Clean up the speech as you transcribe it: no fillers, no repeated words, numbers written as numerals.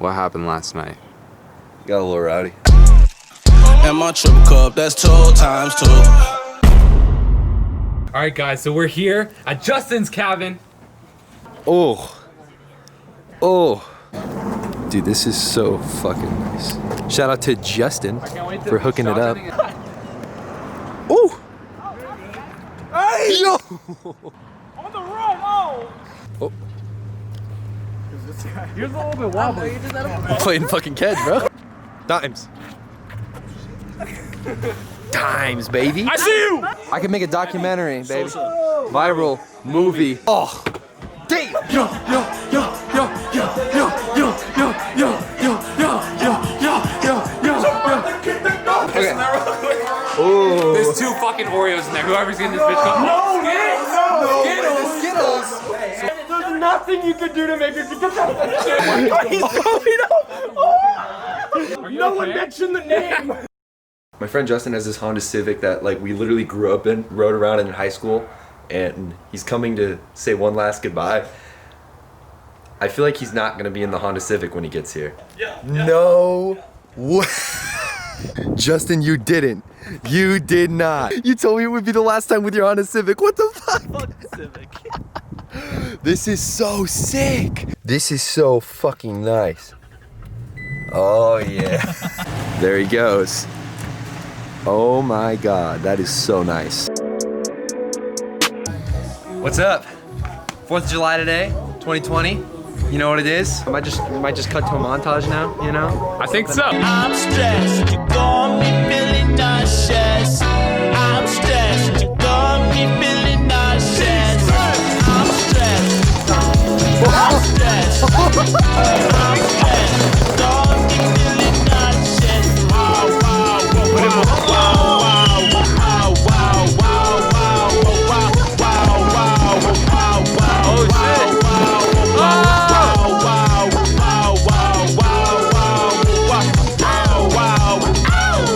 What happened last night? Got a little rowdy. And my triple cup, that's 2 times 2. All right, guys, so we're here at Justin's cabin. Oh. Dude, this is so fucking nice. Shout out to Justin for hooking it up. Oh! Hey! Yo! On the run, oh! Here's a little bit wobbly. Playing fucking Kedge, bro. Dimes. Dimes, baby. I see you! I can make a documentary, baby. Viral movie. Oh. Damn! Yo, yo, yo, yo, yo, yo, yo, yo, yo, yo, yo, yo, yo, yo. Okay. Oh. There's 2 fucking Oreos in there. Whoever's getting this bitch come. No, Skittles. there's nothing you could do to make her get that shit. He's coming up. No one mentioned the name. My friend Justin has this Honda Civic that like we literally grew up in, rode around in high school, and he's coming to say one last goodbye. I feel like he's not gonna be in the Honda Civic when he gets here. Yeah. No way. Justin, you didn't. You did not. You told me it would be the last time with your Honda Civic. What the fuck? Fuck Civic. This is so sick. This is so fucking nice. Oh yeah. There he goes. Oh my God, that is so nice. What's up? 4th of July today, 2020. You know what it is? I might just cut to a montage now, you know? I think so. I'm stressed, you got me feeling nauseous. I'm stressed, you got me feeling nauseous. I'm stressed, I'm stressed.